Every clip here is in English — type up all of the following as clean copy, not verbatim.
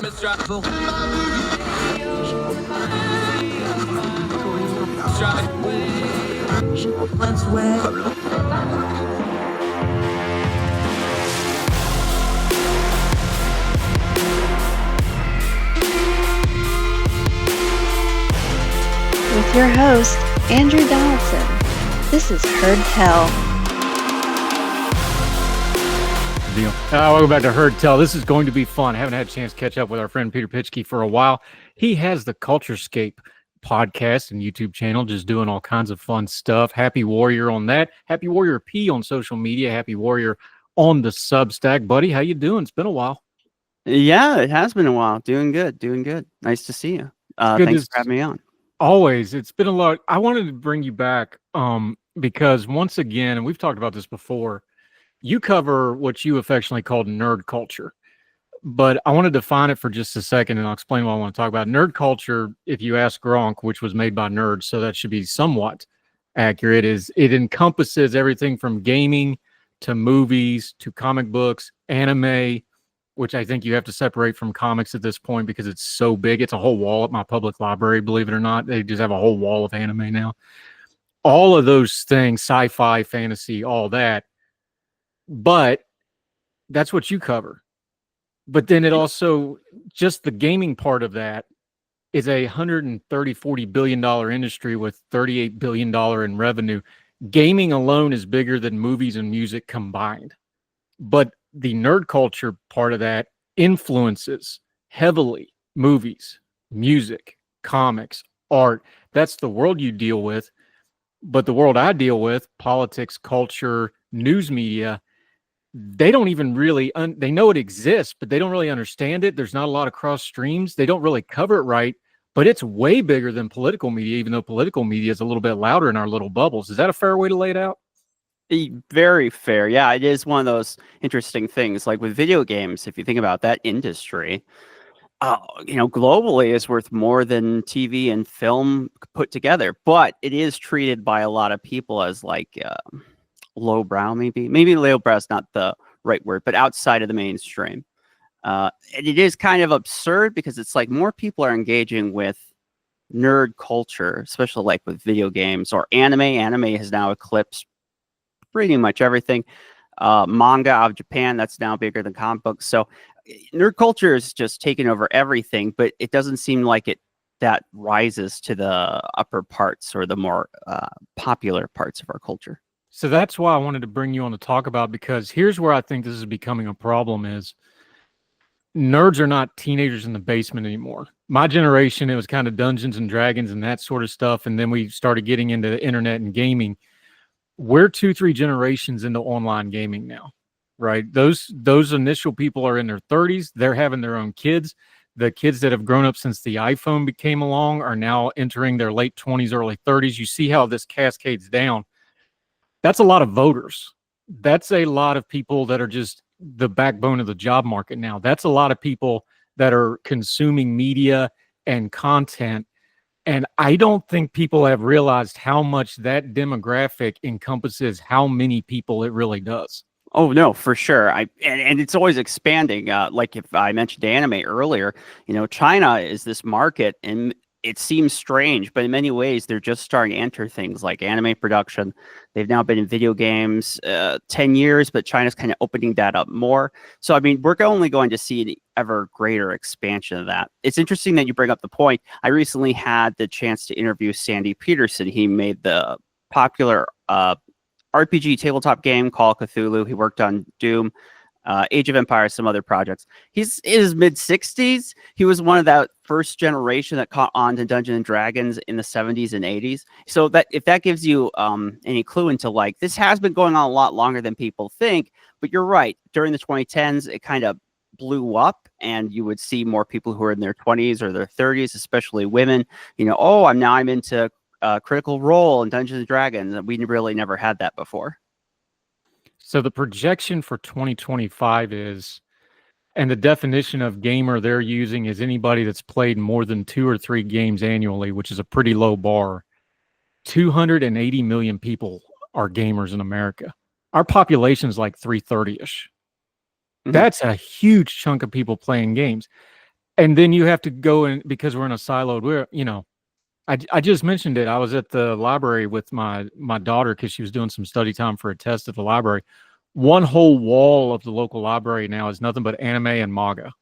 With your host, Andrew Donaldson. This is Heard Tell. Deal. Welcome back to Heard Tell. This is going to be fun. I haven't had a chance to catch up with our friend Peter Pischke for a while. He has the CultureScape podcast and YouTube channel, just doing all kinds of fun stuff. Happy Warrior on that. Happy Warrior P on social media. Happy Warrior on the Substack. Buddy, how you doing? It's been a while. Yeah, it has been a while. Doing good. Nice to see you. Thanks for having me on. Always. It's been a lot. I wanted to bring you back because once again, and we've talked about this before, you cover what you affectionately called nerd culture. But I want to define it for just a second, and I'll explain what I want to talk about. Nerd culture, if you ask Gronk, which was made by nerds, so that should be somewhat accurate, is it encompasses everything from gaming to movies to comic books, anime, which I think you have to separate from comics at this point because it's so big. It's a whole wall at my public library, believe it or not. They just have a whole wall of anime now. All of those things, sci-fi, fantasy, all that. But that's what you cover. But then it also, just the gaming part of that is a $130-40 billion industry with $38 billion in revenue. Gaming alone is bigger than movies and music combined. But the nerd culture part of that influences heavily movies, music, comics, art. That's the world you deal with. But the world I deal with, politics, culture, news media, they don't even really, they know it exists, but they don't really understand it. There's not a lot of cross streams. They don't really cover it right, but it's way bigger than political media, even though political media is a little bit louder in our little bubbles. Is that a fair way to lay it out? Very fair. Yeah, it is one of those interesting things. Like with video games, if you think about that industry, globally is worth more than TV and film put together, but it is treated by a lot of people as like lowbrow, maybe lowbrow is not the right word, but outside of the mainstream. And it is kind of absurd because it's like more people are engaging with nerd culture, especially like with video games or anime. Anime has now eclipsed pretty much everything. Manga out of Japan, that's now bigger than comic books. So nerd culture is just taking over everything, but it doesn't seem like that rises to the upper parts or the more popular parts of our culture. So that's why I wanted to bring you on to talk about, because here's where I think this is becoming a problem is nerds are not teenagers in the basement anymore. My generation, it was kind of Dungeons and Dragons and that sort of stuff. And then we started getting into the internet and gaming. We're 2-3 generations into online gaming now, right? Those initial people are in their 30s. They're having their own kids. The kids that have grown up since the iPhone came along are now entering their late 20s, early 30s. You see how this cascades down. That's a lot of voters. That's a lot of people that are just the backbone of the job market now. That's a lot of people that are consuming media and content. And I don't think people have realized how much that demographic encompasses how many people it really does. Oh, no, for sure. And it's always expanding. Like if I mentioned anime earlier, China is this market, and it seems strange, but in many ways, they're just starting to enter things like anime production. They've now been in video games 10 years, but China's kind of opening that up more. So, I mean, we're only going to see an ever greater expansion of that. It's interesting that you bring up the point. I recently had the chance to interview Sandy Peterson. He made the popular RPG tabletop game Call of Cthulhu. He worked on Doom, Age of Empires, some other projects. He's in his mid-60s. He was one of that first generation that caught on to Dungeons and Dragons in the 70s and 80s. So that if that gives you any clue into like, this has been going on a lot longer than people think, but you're right. During the 2010s, it kind of blew up, and you would see more people who are in their 20s or their 30s, especially women, I'm into Critical Role and Dungeons and Dragons. We really never had that before. So the projection for 2025 is, and the definition of gamer they're using is anybody that's played more than 2 or 3 games annually, which is a pretty low bar. 280 million people are gamers in America. Our population is like 330-ish. Mm-hmm. That's a huge chunk of people playing games. And then you have to go in, because we're in a siloed, I just mentioned it. I was at the library with my daughter because she was doing some study time for a test at the library. One whole wall of the local library now is nothing but anime and manga.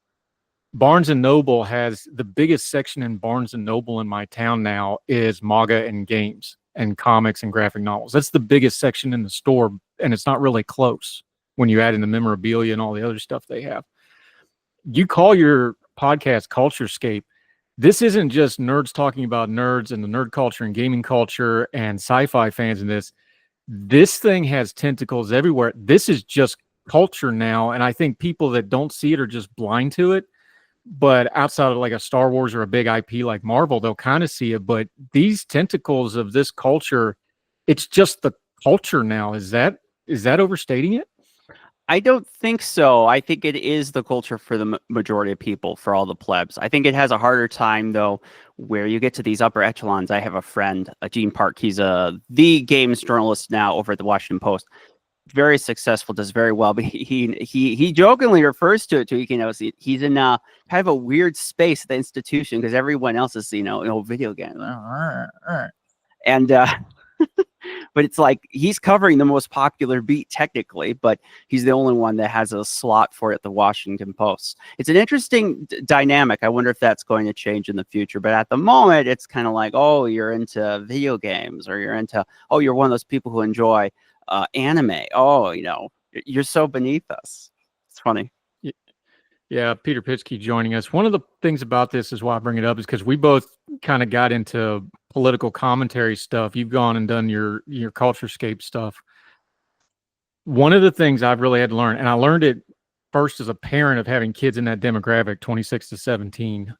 Barnes and Noble has the biggest section in Barnes and Noble in my town now is manga and games and comics and graphic novels. That's the biggest section in the store, and it's not really close when you add in the memorabilia and all the other stuff they have. You call your podcast CultureScape. This isn't just nerds talking about nerds and the nerd culture and gaming culture and sci-fi fans in this. This thing has tentacles everywhere. This is just culture now, and I think people that don't see it are just blind to it. But outside of like a Star Wars or a big IP like Marvel, they'll kind of see it. But these tentacles of this culture, it's just the culture now. Is that overstating it? I don't think so. I think it is the culture for the majority of people, for all the plebs. I think it has a harder time, though, where you get to these upper echelons. I have a friend, Gene Park. He's the games journalist now over at the Washington Post. Very successful, does very well, but he jokingly refers to it to, he's in kind of a weird space at the institution because everyone else is, video games. And but it's like he's covering the most popular beat technically, but he's the only one that has a slot for it at the Washington Post. It's an interesting dynamic. I wonder if that's going to change in the future. But at the moment, it's kind of like, oh, you're into video games, or you're one of those people who enjoy anime. Oh, you're so beneath us. It's funny. Yeah, Peter Pischke joining us. One of the things about this is why I bring it up is because we both kind of got into political commentary stuff. You've gone and done your CultureScape stuff. One of the things I've really had to learn, and I learned it first as a parent of having kids in that demographic, 26 to 17,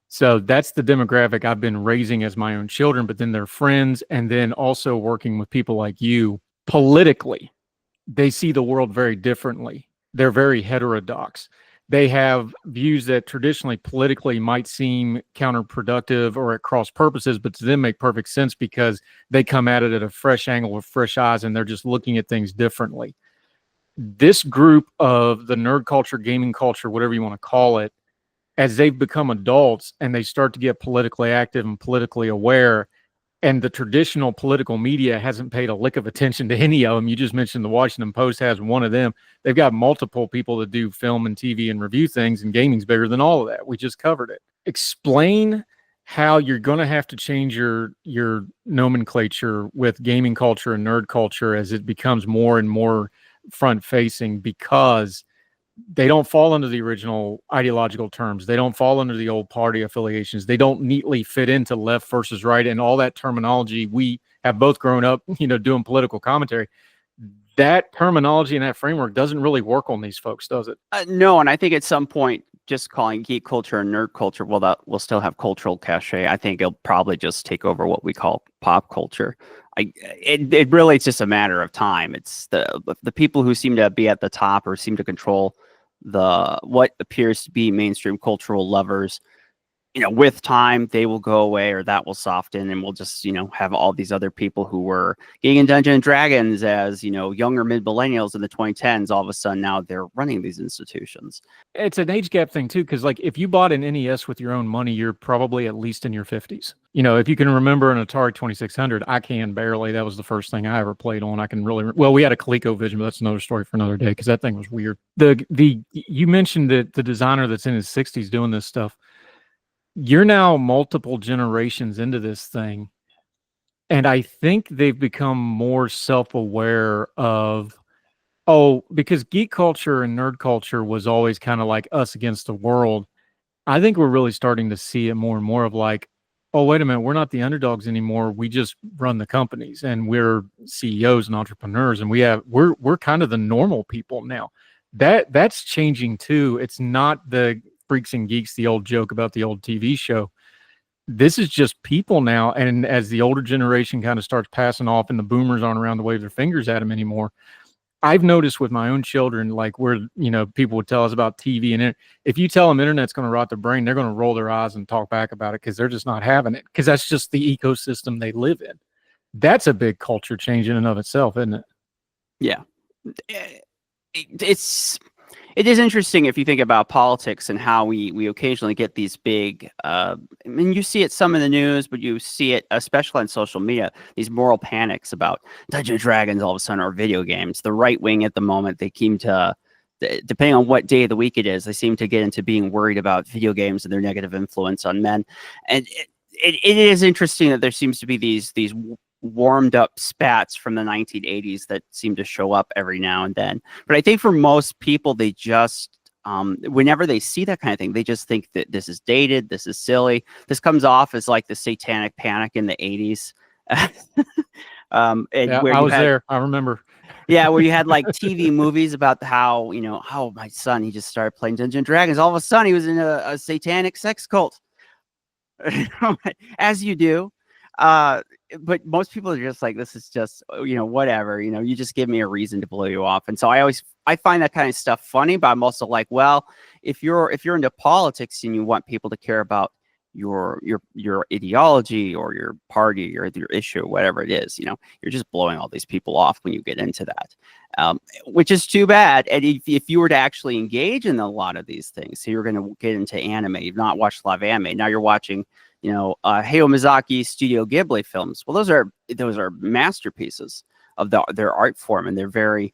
So that's the demographic I've been raising as my own children, but then their friends, and then also working with people like you. Politically, they see the world very differently. They're very heterodox. They have views that traditionally politically might seem counterproductive or at cross purposes, but to them make perfect sense because they come at it at a fresh angle with fresh eyes, and they're just looking at things differently. This group of the nerd culture, gaming culture, whatever you want to call it, as they've become adults and they start to get politically active and politically aware, and the traditional political media hasn't paid a lick of attention to any of them. You just mentioned the Washington Post has one of them. They've got multiple people that do film and TV and review things, and gaming's bigger than all of that. We just covered it. Explain how you're going to have to change your nomenclature with gaming culture and nerd culture as it becomes more and more front-facing, because they don't fall under the original ideological terms. They don't fall under the old party affiliations. They don't neatly fit into left versus right and all that terminology. We have both grown up, doing political commentary. That terminology and that framework doesn't really work on these folks, does it? No, and I think at some point, just calling geek culture and nerd culture, well, that will still have cultural cachet. I think it'll probably just take over what we call pop culture. It really, it's just a matter of time. It's the people who seem to be at the top or seem to control what appears to be mainstream cultural lovers. With time, they will go away, or that will soften, and we'll just, have all these other people who were getting in Dungeons and Dragons as, younger mid-millennials in the 2010s. All of a sudden, now they're running these institutions. It's an age gap thing, too, because, like, if you bought an NES with your own money, you're probably at least in your 50s. If you can remember an Atari 2600, I can barely. That was the first thing I ever played on. I can really... Well, we had a ColecoVision, but that's another story for another day, because that thing was weird. You mentioned that the designer that's in his 60s doing this stuff. You're now multiple generations into this thing, and I think they've become more self-aware of, because geek culture and nerd culture was always kind of like us against the world. I think we're really starting to see it more and more of like, oh, wait a minute, we're not the underdogs anymore. We just run the companies, and we're CEOs and entrepreneurs, and we're kind of the normal people now. That's changing too. It's not the Freaks and Geeks, the old joke about the old TV show. This is just people now. And as the older generation kind of starts passing off and the boomers aren't around to wave their fingers at them anymore, I've noticed with my own children, like where, people would tell us about TV, and if you tell them internet's going to rot their brain, they're going to roll their eyes and talk back about it because they're just not having it, because that's just the ecosystem they live in. That's a big culture change in and of itself, isn't it? Yeah. It is interesting if you think about politics and how we occasionally get these big, I mean, you see it some in the news, but you see it especially on social media, these moral panics about Dungeons and Dragons all of a sudden or video games. The right wing at the moment, they seem to, depending on what day of the week it is, they seem to get into being worried about video games and their negative influence on men. And it is interesting that there seems to be these warmed up spats from the 1980s that seem to show up every now and then. But I think for most people, they just, whenever they see that kind of thing, they just think that this is dated, this is silly. This comes off as like the satanic panic in the 80s. Yeah, I was there. I remember. Yeah, where you had like TV movies about how, you know, how my son, he just started playing Dungeons and Dragons. All of a sudden, he was in a satanic sex cult. As you do. But most people are just like, this is just, you know, whatever, you know, you just give me a reason to blow you off. And so I find that kind of stuff funny, but I'm also like, well, if you're into politics and you want people to care about your ideology or your party or your issue, whatever it is, you know, you're just blowing all these people off when you get into that, which is too bad. And if you were to actually engage in a lot of these things, so you're going to get into anime, you've not watched a lot of anime, now you're watching, you know, Hayao Miyazaki Studio Ghibli films. Well, those are masterpieces of their art form, and they're very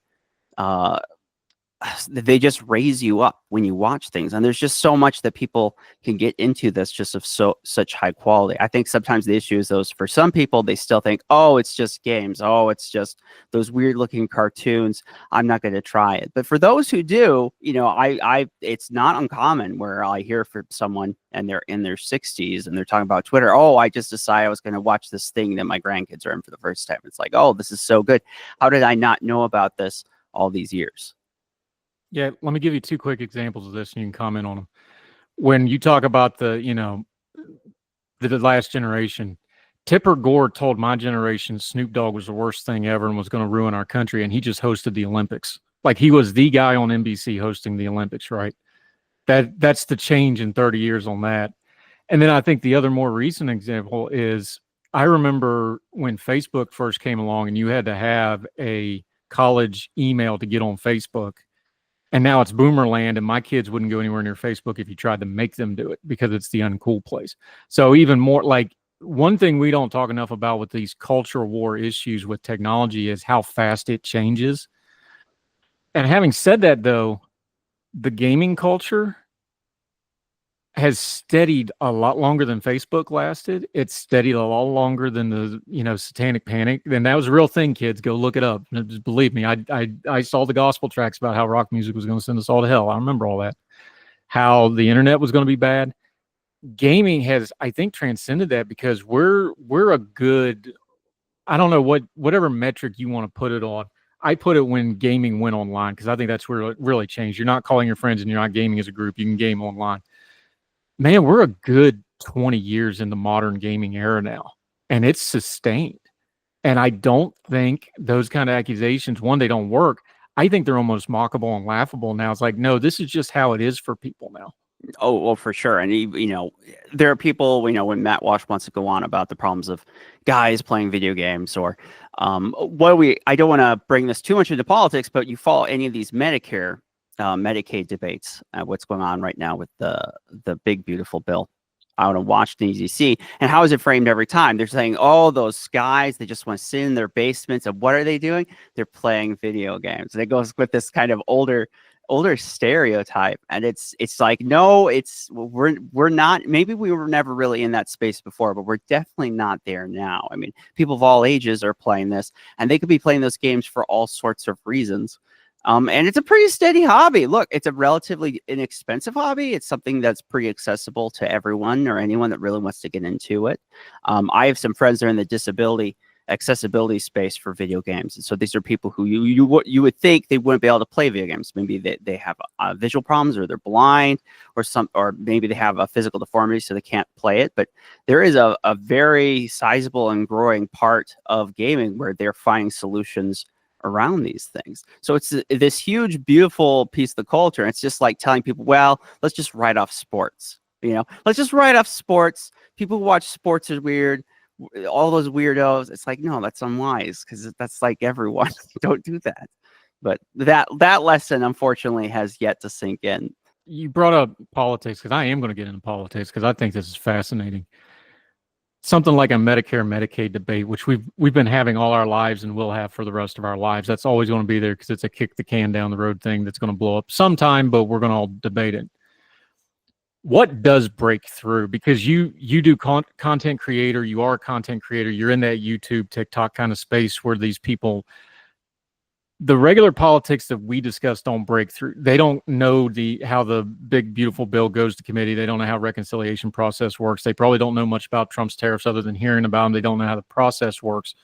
they just raise you up when you watch things. And there's just so much that people can get into this just of such high quality. I think sometimes the issue is those, for some people, they still think, oh, it's just games. Oh, it's just those weird looking cartoons. I'm not going to try it. But for those who do, you know, it's not uncommon where I hear from someone and they're in their 60s and they're talking about Twitter. Oh, I just decided I was going to watch this thing that my grandkids are in for the first time. It's like, oh, this is so good. How did I not know about this all these years? Yeah, let me give you 2 quick examples of this and you can comment on them. When you talk about the last generation, Tipper Gore told my generation Snoop Dogg was the worst thing ever and was going to ruin our country, and he just hosted the Olympics. Like, he was the guy on NBC hosting the Olympics, right? That's the change in 30 years on that. And then I think the other more recent example is, I remember when Facebook first came along and you had to have a college email to get on Facebook. And now it's boomerland, and my kids wouldn't go anywhere near Facebook if you tried to make them do it because it's the uncool place. So even more, like, one thing we don't talk enough about with these culture war issues with technology is how fast it changes. And having said that, though, the gaming culture has steadied a lot longer than Facebook lasted. It's steadied a lot longer than the, satanic panic. And that was a real thing, kids. Go look it up. Just believe me, I saw the gospel tracks about how rock music was going to send us all to hell. I remember all that. How the internet was going to be bad. Gaming has, I think, transcended that because we're a good, I don't know whatever metric you want to put it on. I put it when gaming went online because I think that's where it really changed. You're not calling your friends and you're not gaming as a group. You can game online. Man, we're a good 20 years in the modern gaming era now, and it's sustained. And I don't think those kind of accusations, one, they don't work. I think they're almost mockable and laughable now. It's like, no, this is just how it is for people now. Oh, well, for sure. And, there are people, when Matt Walsh wants to go on about the problems of guys playing video games or I don't want to bring this too much into politics, but you follow any of these Medicare Medicaid debates, what's going on right now with the big beautiful bill out in Washington, D.C. And how is it framed every time? They're saying, oh, those guys, they just want to sit in their basements. And what are they doing? They're playing video games. And it goes with this kind of older stereotype. And it's like, no, we're not, maybe we were never really in that space before, but we're definitely not there now. I mean, people of all ages are playing this, and they could be playing those games for all sorts of reasons. And it's a pretty steady hobby. Look, it's a relatively inexpensive hobby. It's something that's pretty accessible to everyone or anyone that really wants to get into it. I have some friends that are in the disability accessibility space for video games. And so these are people who you would think they wouldn't be able to play video games. Maybe they have visual problems, or they're blind, or maybe they have a physical deformity so they can't play it. But there is a very sizable and growing part of gaming where they're finding solutions around these things. So it's this huge, beautiful piece of the culture. It's just like telling people, well, let's just write off sports. Let's just write off sports. People who watch sports are weird. All those weirdos. It's like, no, that's unwise, because that's like everyone. Don't do that. But that lesson, unfortunately, has yet to sink in. You brought up politics because I am going to get into politics because I think this is fascinating. Something like a Medicare Medicaid debate, which we've been having all our lives and will have for the rest of our lives. That's always going to be there because it's a kick the can down the road thing that's going to blow up sometime, but we're going to all debate it. What does break through? Because you do content creator, you are a content creator, you're in that YouTube, TikTok kind of space where these people, the regular politics that we discuss don't break through. They don't know how the big beautiful bill goes to committee. They don't know how reconciliation process works. They probably don't know much about Trump's tariffs other than hearing about them. They don't know how the process works.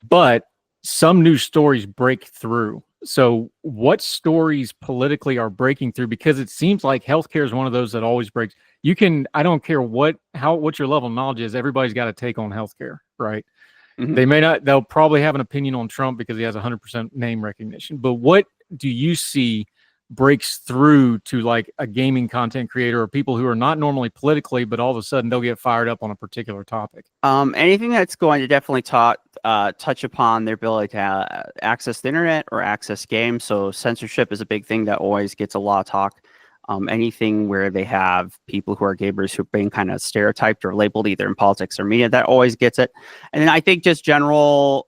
But some news stories break through. So what stories politically are breaking through? Because it seems like healthcare is one of those that always breaks. I don't care what your level of knowledge is, everybody's got a take on healthcare, right? Mm-hmm. They'll probably have an opinion on Trump because he has 100% name recognition. But what do you see breaks through to like a gaming content creator or people who are not normally politically, but all of a sudden they'll get fired up on a particular topic? Anything that's going to definitely touch upon their ability to access the internet or access games. So censorship is a big thing that always gets a lot of talk. Anything where they have people who are gamers who are being kind of stereotyped or labeled either in politics or media, that always gets it. And then I think just general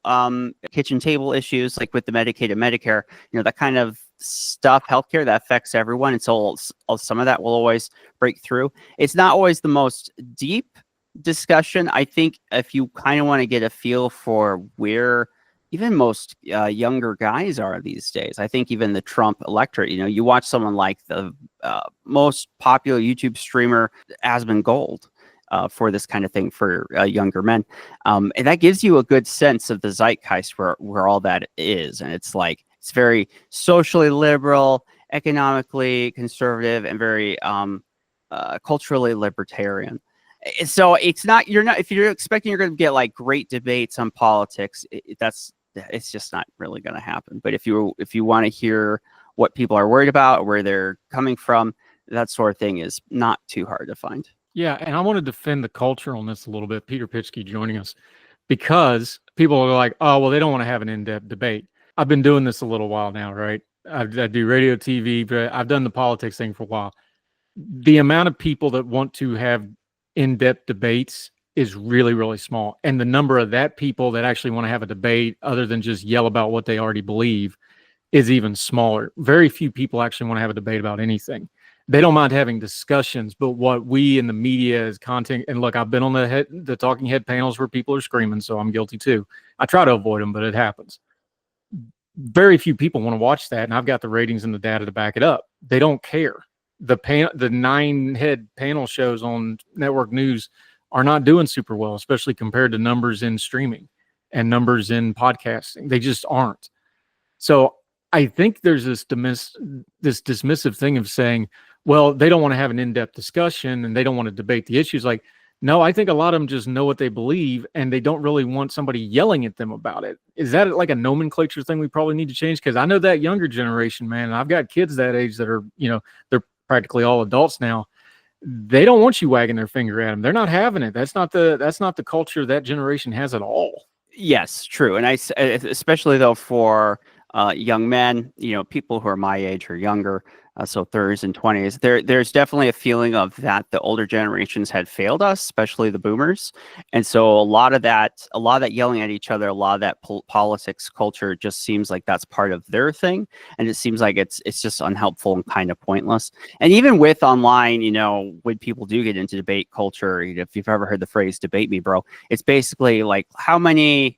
kitchen table issues like with the Medicaid and Medicare, that kind of stuff, healthcare that affects everyone. And so some of that will always break through. It's not always the most deep discussion. I think if you kind of want to get a feel for where even most younger guys are these days. I think even the Trump electorate, you watch someone like the most popular YouTube streamer, Asmongold, for this kind of thing for younger men. And that gives you a good sense of the zeitgeist where all that is. And it's like, it's very socially liberal, economically conservative, and very culturally libertarian. So if you're expecting you're going to get like great debates on politics, it's just not really going to happen. But if you want to hear what people are worried about, where they're coming from, that sort of thing is not too hard to find. Yeah, and I want to defend the culture on this a little bit. Peter Pischke joining us, because people are like, oh, well, they don't want to have an in-depth debate. I've been doing this a little while now, right? I do radio, TV, but I've done the politics thing for a while. The amount of people that want to have in-depth debates is really, really small. And the number of that people that actually want to have a debate other than just yell about what they already believe is even smaller. Very few people actually want to have a debate about anything. They don't mind having discussions, but what we in the media as content, and look, I've been on the talking head panels where people are screaming, so I'm guilty too. I try to avoid them, but it happens. Very few people want to watch that, and I've got the ratings and the data to back it up. They don't care. The 9-head panel shows on network news are not doing super well, especially compared to numbers in streaming and numbers in podcasting. They just aren't. So I think there's this dismissive thing of saying, well, they don't want to have an in-depth discussion and they don't want to debate the issues. Like, no, I think a lot of them just know what they believe and they don't really want somebody yelling at them about it. Is that like a nomenclature thing we probably need to change? Because I know that younger generation, man, and I've got kids that age that are, they're practically all adults now. They don't want you wagging their finger at them. They're not having it. That's not the culture that generation has at all. Yes, true. And especially though for young men, people who are my age or younger, so 30s and 20s, there's definitely a feeling of that the older generations had failed us, especially the boomers. And so a lot of that yelling at each other, a lot of that politics culture just seems like that's part of their thing. And it seems like it's just unhelpful and kind of pointless. And even with online, when people do get into debate culture, if you've ever heard the phrase debate me, bro, it's basically like how many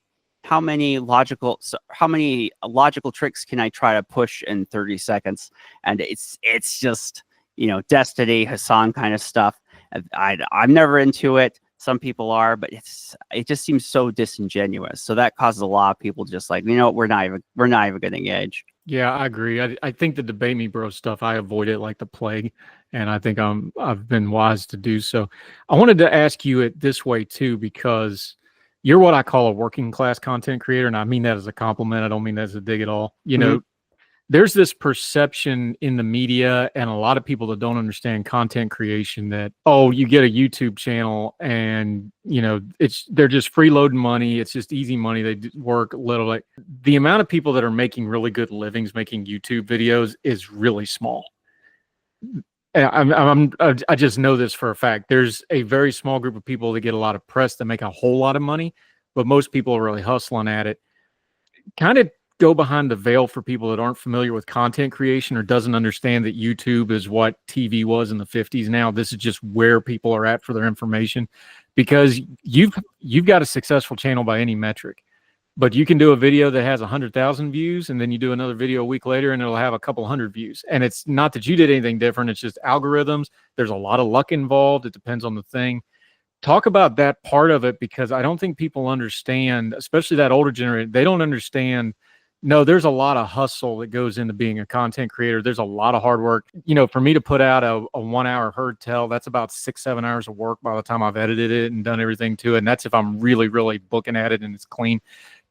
logical tricks can I try to push in 30 seconds? And it's just, Destiny, Hassan kind of stuff. I'm never into it. Some people are, but it just seems so disingenuous. So that causes a lot of people just like, we're not even going to engage. Yeah, I agree. I think the debate me bro stuff, I avoid it like the plague. And I think I've been wise to do so. I wanted to ask you it this way too, because you're what I call a working class content creator. And I mean that as a compliment. I don't mean that as a dig at all. there's this perception in the media and a lot of people that don't understand content creation that, oh, you get a YouTube channel and, they're just freeloading money. It's just easy money. They work little. Like, the amount of people that are making really good livings making YouTube videos is really small. I just know this for a fact. There's a very small group of people that get a lot of press that make a whole lot of money, but most people are really hustling at it. Kind of go behind the veil for people that aren't familiar with content creation or doesn't understand that YouTube is what TV was in the 50s. Now this is just where people are at for their information, because you've got a successful channel by any metric, but you can do a video that has 100,000 views and then you do another video a week later and it'll have a couple hundred views. And it's not that you did anything different. It's just algorithms. There's a lot of luck involved. It depends on the thing. Talk about that part of it, because I don't think people understand, especially that older generation. They don't understand. No, there's a lot of hustle that goes into being a content creator. There's a lot of hard work. For me to put out a 1 hour herd tell, that's about 6-7 hours of work by the time I've edited it and done everything to it. And that's if I'm really, really looking at it and it's clean.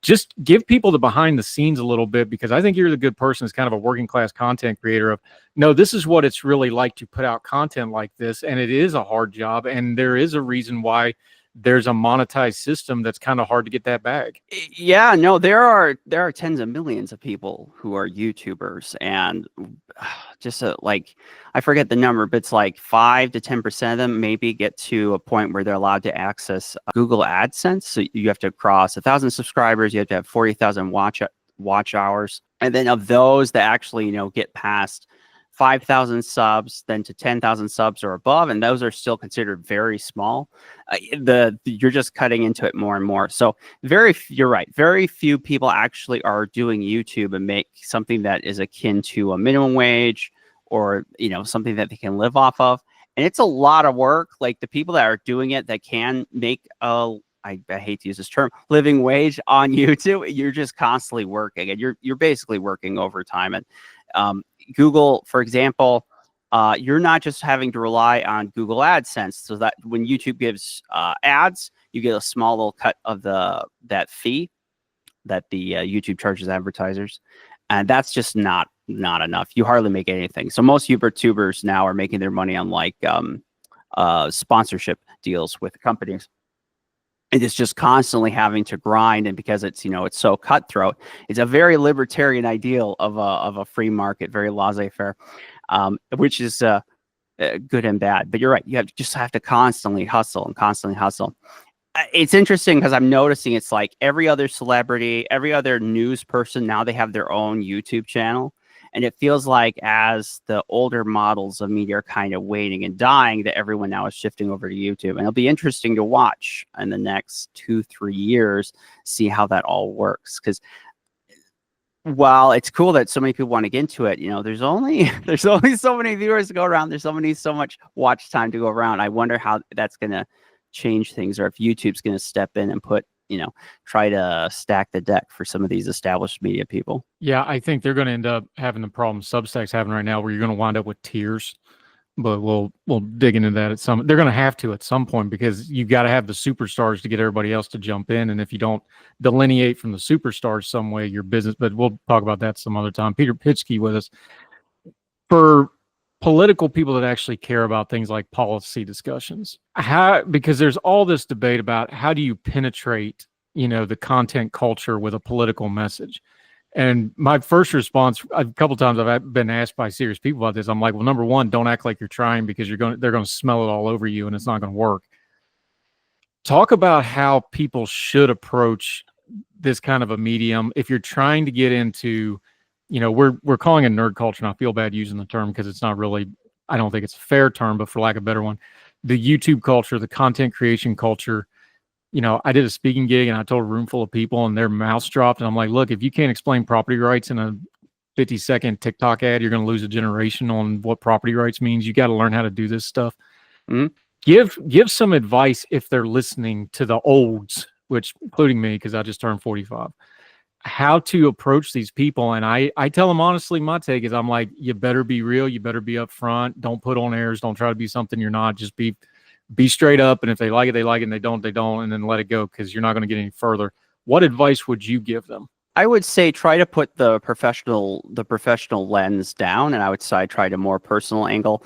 Just give people the behind the scenes a little bit, because I think you're the good person as kind of a working class content creator of, no, this is what it's really like to put out content like this. And it is a hard job. And there is a reason why there's a monetized system that's kind of hard to get that bag. Yeah, no, there are tens of millions of people who are YouTubers, and just I forget the number, but it's like 5 to 10% of them maybe get to a point where they're allowed to access Google AdSense. So you have to cross 1,000 subscribers, you have to have 40,000 watch hours, and then of those that actually get past 5,000 subs, then to 10,000 subs or above, and those are still considered very small. You're just cutting into it more and more. So you're right. Very few people actually are doing YouTube and make something that is akin to a minimum wage, or something that they can live off of. And it's a lot of work. Like, the people that are doing it that can make I hate to use this term, living wage on YouTube, you're just constantly working, and you're basically working overtime. And Google, for example, you're not just having to rely on Google AdSense, so that when YouTube gives ads, you get a small little cut of that fee that the YouTube charges advertisers, and that's just not enough. You hardly make anything. So most YouTubers now are making their money on sponsorship deals with companies. And it's just constantly having to grind, and because it's it's so cutthroat, it's a very libertarian ideal of a free market, very laissez-faire, which is good and bad. But you're right, you just have to constantly hustle and constantly hustle. It's interesting because I'm noticing it's like every other celebrity, every other news person, now they have their own YouTube channel. And it feels like as the older models of media are kind of waning and dying, that everyone now is shifting over to YouTube. And it'll be interesting to watch in the next 2-3 years, see how that all works. Because while it's cool that so many people want to get into it, there's only so many viewers to go around. There's so much watch time to go around. I wonder how that's going to change things, or if YouTube's going to step in and try to stack the deck for some of these established media people. Yeah, I think they're going to end up having the problem Substack's having right now, where you're going to wind up with tiers. But we'll dig into that they're going to have to at some point, because you've got to have the superstars to get everybody else to jump in. And if you don't delineate from the superstars some way, your business, but we'll talk about that some other time. Peter Pischke with us. For political people that actually care about things like policy discussions, because there's all this debate about how do you penetrate, the content culture with a political message. And my first response, a couple times I've been asked by serious people about this. I'm like, well, number one, don't act like you're trying, because they're going to smell it all over you and it's not going to work. Talk about how people should approach this kind of a medium. If you're trying to get into, we're calling it nerd culture, and I feel bad using the term because it's not really, I don't think it's a fair term, but for lack of a better one, the YouTube culture, the content creation culture. I did a speaking gig and I told a room full of people and their mouths dropped. And I'm like, look, if you can't explain property rights in a 50-second TikTok ad, you're going to lose a generation on what property rights means. You got to learn how to do this stuff. Mm-hmm. Give some advice if they're listening to the olds, which including me, because I just turned 45, how to approach these people. And I tell them honestly, my take is I'm like, you better be real. You better be upfront. Don't put on airs. Don't try to be something you're not. Just be straight up. And if they like it, they like it. And they don't, and then let it go, because you're not going to get any further. What advice would you give them? I would say try to put the professional lens down, and I would say try to more personal angle.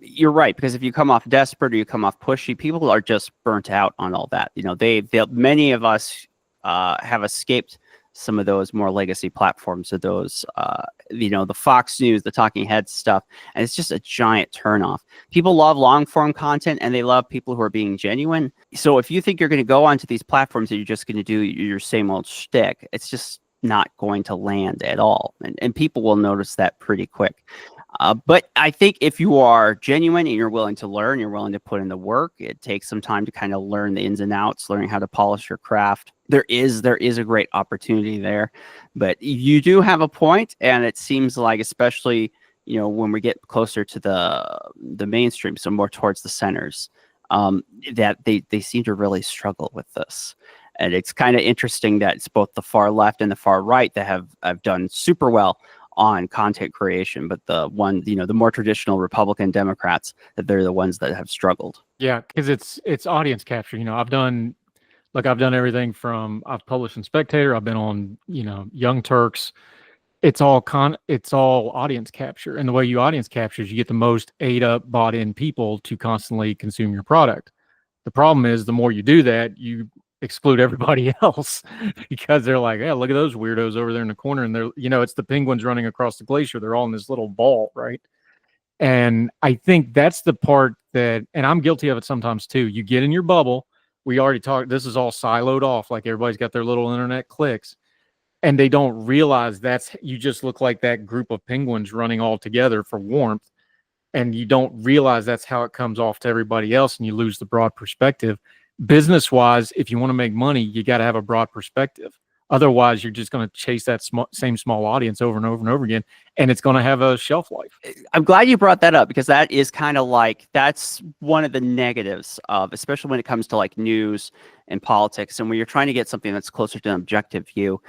You're right, because if you come off desperate or you come off pushy, people are just burnt out on all that. You know, many of us have escaped some of those more legacy platforms, of those the Fox News, the talking head stuff, and it's just a giant turnoff. People love long form content, and they love people who are being genuine. So if you think you're going to go onto these platforms and you're just going to do your same old shtick, it's just not going to land at all, and people will notice that pretty quick. But I think if you are genuine and you're willing to learn, you're willing to put in the work, it takes some time to kind of learn the ins and outs, learning how to polish your craft. There is a great opportunity there, but you do have a point, and it seems like, especially when we get closer to the mainstream, so more towards the centers, that they seem to really struggle with this. And it's kind of interesting that it's both the far left and the far right that have done super well on content creation, but the more traditional Republican Democrats, that they're the ones that have struggled. Yeah, because it's audience capture. I've done everything from, I've published in Spectator, I've been on Young Turks. It's all audience capture, and the way you audience capture is you get the most ate up, bought in people to constantly consume your product. The problem is, the more you do that, you exclude everybody else, because they're like, yeah, look at those weirdos over there in the corner, and they're it's the penguins running across the glacier. They're all in this little ball, right? And I think that's the part that, and I'm guilty of it sometimes too. You get in your bubble. We already talked, this is all siloed off, like everybody's got their little internet clicks, and they don't realize you just look like that group of penguins running all together for warmth, and you don't realize that's how it comes off to everybody else, and you lose the broad perspective. Business wise, if you want to make money, you got to have a broad perspective. Otherwise, you're just going to chase that same small audience over and over and over again, and it's going to have a shelf life. I'm glad you brought that up, because that is kind of like, that's one of the negatives of, especially when it comes to like news and politics, and when you're trying to get something that's closer to an objective view.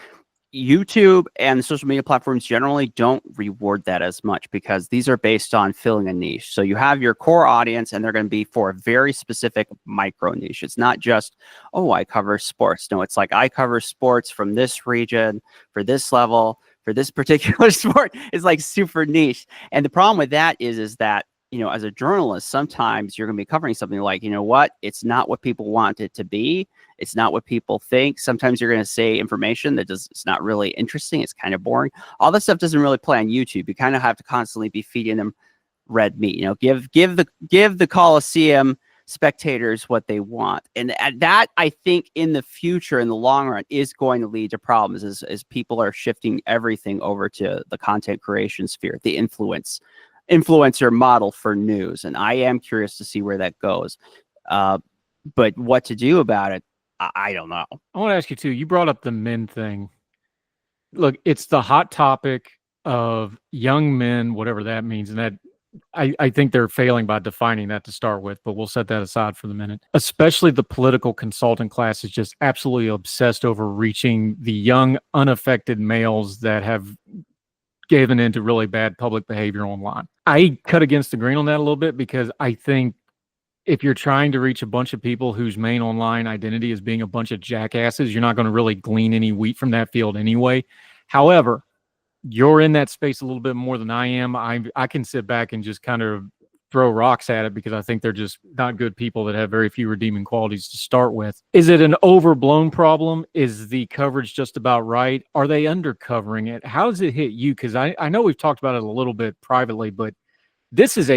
YouTube and the social media platforms generally don't reward that as much, because these are based on filling a niche. So you have your core audience, and they're going to be for a very specific micro niche. It's not just, oh, I cover sports. No, it's like, I cover sports from this region for this level for this particular sport. It's like super niche. And the problem with that is that, as a journalist, sometimes you're going to be covering something like, it's not what people want it to be. It's not what people think. Sometimes you're going to say information that it's not really interesting. It's kind of boring. All that stuff doesn't really play on YouTube. You kind of have to constantly be feeding them red meat. Give the Coliseum spectators what they want. And that, I think, in the future, in the long run, is going to lead to problems as people are shifting everything over to the content creation sphere, the influencer model for news. And I am curious to see where that goes. But what to do about it, I don't know. I want to ask you too, you brought up the men thing. Look, it's the hot topic of young men, whatever that means. And that I think they're failing by defining that to start with, but we'll set that aside for the minute. Especially the political consultant class is just absolutely obsessed over reaching the young, unaffected males that have given into really bad public behavior online. I cut against the grain on that a little bit, because I think if you're trying to reach a bunch of people whose main online identity is being a bunch of jackasses, you're not going to really glean any wheat from that field anyway. However, you're in that space a little bit more than I am. I can sit back and just kind of throw rocks at it, because I think they're just not good people that have very few redeeming qualities to start with. Is it an overblown problem? Is the coverage just about right? Are they undercovering it? How does it hit you? Because I know we've talked about it a little bit privately, but this is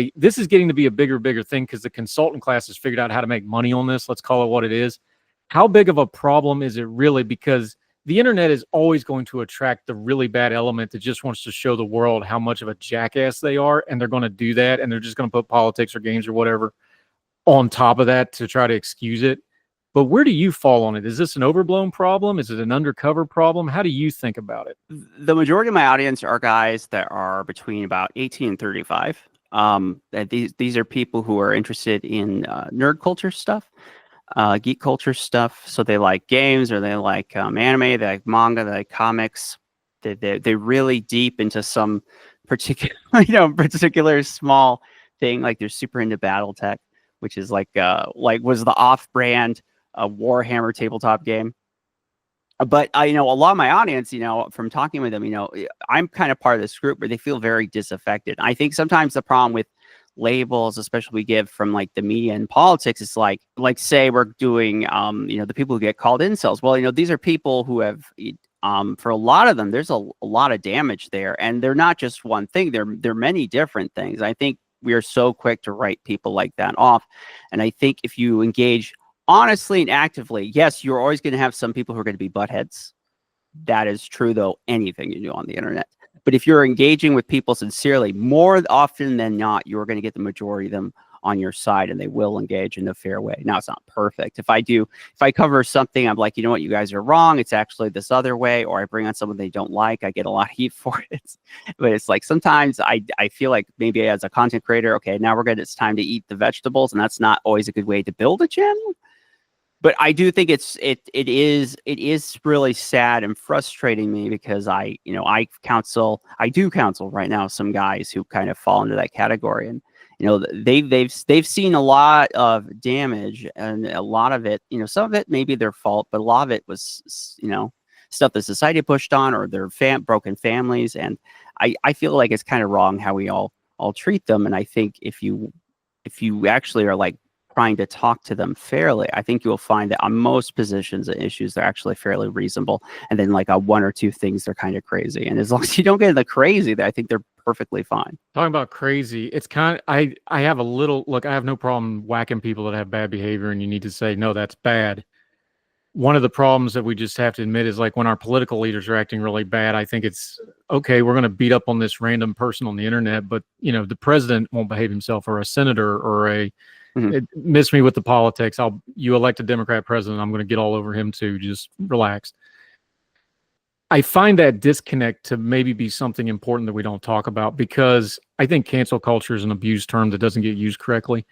getting to be a bigger thing, because the consultant class has figured out how to make money on this. Let's call it what it is. How big of a problem is it really? Because the internet is always going to attract the really bad element that just wants to show the world how much of a jackass they are, and they're going to do that, and they're just going to put politics or games or whatever on top of that to try to excuse it. But where do you fall on it? Is this an overblown problem? Is it an undercover problem? How do you think about it? The majority of my audience are guys that are between about 18 and 35. These are people who are interested in nerd culture stuff, geek culture stuff. So they like games, or they like anime, they like manga, they like comics. They're really deep into some particular, particular small thing. Like they're super into BattleTech, which is like was the off-brand Warhammer tabletop game. But you know, a lot of my audience, you know, from talking with them, you know, I'm kind of part of this group where they feel very disaffected. I think sometimes the problem with labels, especially we give from like the media and politics, is like say we're doing, you know, the people who get called incels. Well, you know, these are people who have, for a lot of them, there's a lot of damage there, and they're not just one thing. They're many different things. I think we are so quick to write people like that off, and I think if you engage honestly and actively, yes, you're always going to have some people who are going to be buttheads. That is true, though, anything you do on the internet. But if you're engaging with people sincerely, more often than not, you're going to get the majority of them on your side, and they will engage in a fair way. Now, it's not perfect. If I cover something, I'm like, you know what, you guys are wrong. It's actually this other way, or I bring on someone they don't like, I get a lot of heat for it. But it's like sometimes I feel like maybe as a content creator, okay, now it's time to eat the vegetables, and that's not always a good way to build a channel. But I do think it is really sad and frustrating me, because I do counsel right now some guys who kind of fall into that category, and you know, they've seen a lot of damage, and a lot of it, you know, some of it may be their fault, but a lot of it was, you know, stuff the society pushed on, or their broken families, and I feel like it's kind of wrong how we all treat them. And I think if you actually are like trying to talk to them fairly, I think you'll find that on most positions and issues, they're actually fairly reasonable. And then like on one or two things, they're kind of crazy. And as long as you don't get into the crazy, I think they're perfectly fine. Talking about crazy, it's kind of, I have a little, look, I have no problem whacking people that have bad behavior, and you need to say, no, that's bad. One of the problems that we just have to admit is like when our political leaders are acting really bad, I think it's okay, we're going to beat up on this random person on the internet, but you know, the president won't behave himself, or a senator, or miss me with the politics. You elect a Democrat president, I'm going to get all over him too. Just relax. I find that disconnect to maybe be something important that we don't talk about, because I think cancel culture is an abused term that doesn't get used correctly.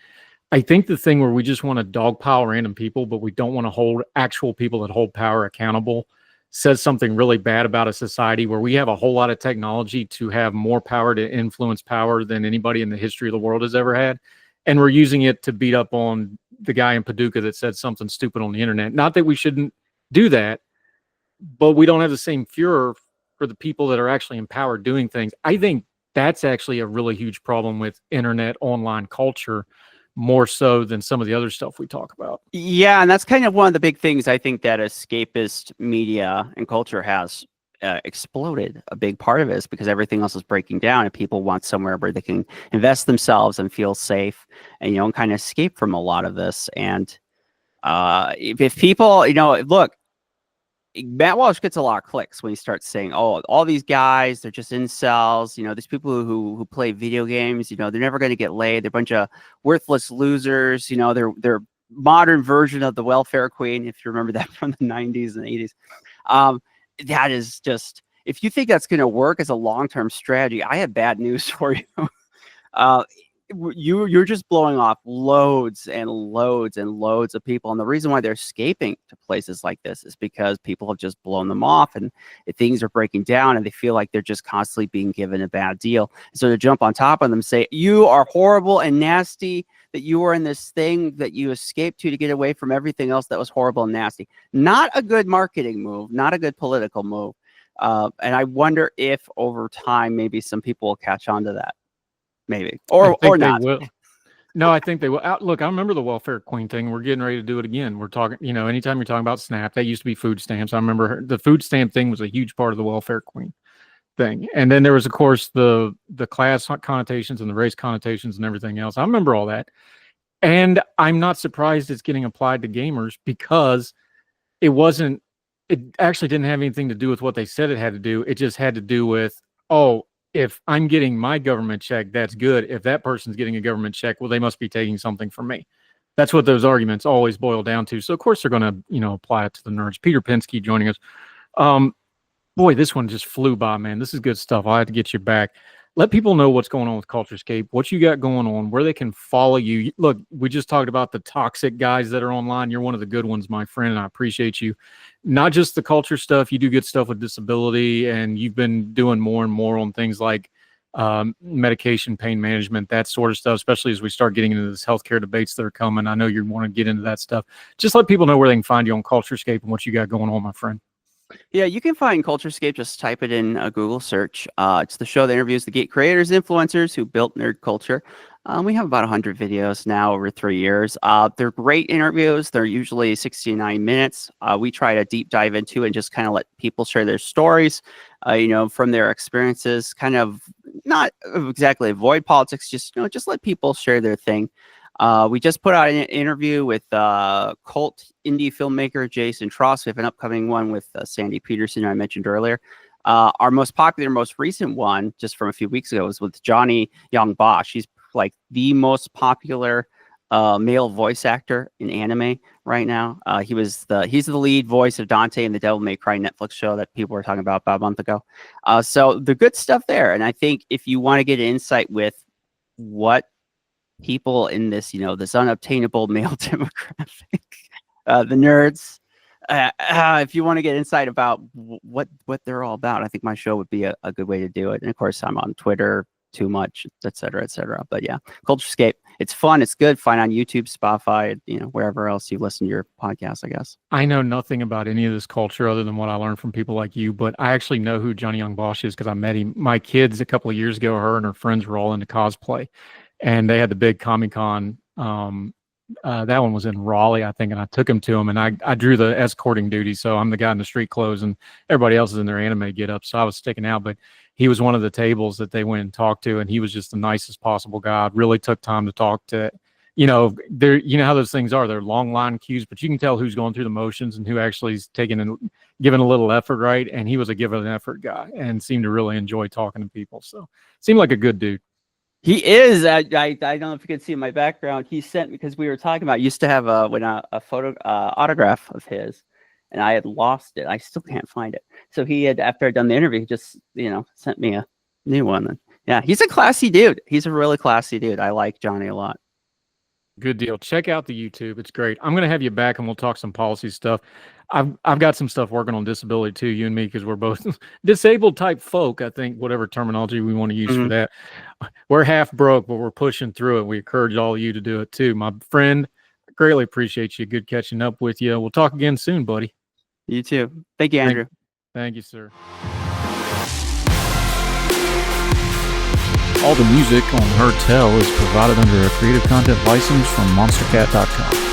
I think the thing where we just want to dogpile random people, but we don't want to hold actual people that hold power accountable, says something really bad about a society where we have a whole lot of technology to have more power to influence power than anybody in the history of the world has ever had. And we're using it to beat up on the guy in Paducah that said something stupid on the internet. Not that we shouldn't do that, but we don't have the same furor for the people that are actually in power doing things. I think that's actually a really huge problem with internet online culture, more so than some of the other stuff we talk about. Yeah, and that's kind of one of the big things I think that escapist media and culture has exploded. A big part of it is because everything else is breaking down, and people want somewhere where they can invest themselves and feel safe, and, you know, and kind of escape from a lot of this. And if people, you know, look, Matt Walsh gets a lot of clicks when he starts saying, "Oh, all these guys, they're just incels. You know, these people who play video games, you know, they're never going to get laid. They're a bunch of worthless losers. You know, they're modern version of the welfare queen, if you remember that from the 90s and 80s." That is just, if you think that's going to work as a long-term strategy, I have bad news for you. You're just blowing off loads and loads and loads of people. And the reason why they're escaping to places like this is because people have just blown them off, and things are breaking down, and they feel like they're just constantly being given a bad deal. So to jump on top of them, say, you are horrible and nasty, that you are in this thing that you escaped to get away from everything else that was horrible and nasty. Not a good marketing move, not a good political move. And I wonder if over time, maybe some people will catch on to that. Maybe, or not. No, I think they will. Look, I remember the welfare queen thing. We're getting ready to do it again. We're talking, you know, anytime you're talking about SNAP, that used to be food stamps. I remember the food stamp thing was a huge part of the welfare queen thing. And then there was, of course, the class connotations and the race connotations and everything else. I remember all that. And I'm not surprised it's getting applied to gamers, because it actually didn't have anything to do with what they said it had to do. It just had to do with, oh, if I'm getting my government check, that's good. If that person's getting a government check, well, they must be taking something from me. That's what those arguments always boil down to. So of course they're going to, you know, apply it to the nerds. Peter Pinsky joining us. Boy, this one just flew by, man. This is good stuff. I'll have to get you back. Let people know what's going on with CultureScape, what you got going on, where they can follow you. Look, we just talked about the toxic guys that are online. You're one of the good ones, my friend, and I appreciate you. Not just the culture stuff. You do good stuff with disability, and you've been doing more and more on things like medication, pain management, that sort of stuff, especially as we start getting into this healthcare debates that are coming. I know you want to get into that stuff. Just let people know where they can find you on CultureScape and what you got going on, my friend. Yeah, you can find CultureScape. Just type it in a Google search. It's the show that interviews the geek creators, influencers who built nerd culture. We have about 100 videos now over 3 years. They're great interviews. They're usually 69 minutes. We try to deep dive into it and just kind of let people share their stories, from their experiences. Kind of not exactly avoid politics. Just let people share their thing. We just put out an interview with cult indie filmmaker Jason Tross. We have an upcoming one with Sandy Peterson, who I mentioned earlier. Our most popular, most recent one, just from a few weeks ago, was with Johnny Young Bosch. He's like the most popular male voice actor in anime right now. He's the lead voice of Dante in the Devil May Cry Netflix show that people were talking about a month ago. So the good stuff there. And I think if you want to get an insight with what people in this, this unobtainable male demographic, the nerds, if you want to get insight about what they're all about, I think my show would be a good way to do it. And of course, I'm on Twitter too much, et cetera, et cetera. But yeah, CultureScape, it's fun, it's good. Find on YouTube, Spotify, wherever else you listen to your podcast, I guess. I know nothing about any of this culture other than what I learned from people like you, but I actually know who Johnny Young Bosch is because I met him. My kids a couple of years ago, her and her friends were all into cosplay, and they had the big Comic-Con. That one was in Raleigh, I think, and I took him to him, and I drew the escorting duty, so I'm the guy in the street clothes, and everybody else is in their anime get up, so I was sticking out, but he was one of the tables that they went and talked to, and he was just the nicest possible guy. Really took time to talk to, there, how those things are. They're long line queues, but you can tell who's going through the motions and who actually is taking and giving a little effort, right? And he was a give an effort guy and seemed to really enjoy talking to people, so seemed like a good dude. He is. I don't know if you can see in my background. He sent, because we were talking about, used to have a photo autograph of his, and I had lost it. I still can't find it. So he had, after I'd done the interview, he just sent me a new one. And yeah, he's a classy dude. He's a really classy dude. I like Johnny a lot. Good deal. Check out the YouTube. It's great. I'm going to have you back and we'll talk some policy stuff. I've got some stuff working on disability too, you and me, because we're both disabled type folk, I think, whatever terminology we want to use for that. We're half broke, but we're pushing through it. We encourage all of you to do it too. My friend, I greatly appreciate you. Good catching up with you. We'll talk again soon, buddy. You too. Thank you, Andrew. Thank you, sir. All the music on Her Tell is provided under a Creative Content license from monstercat.com.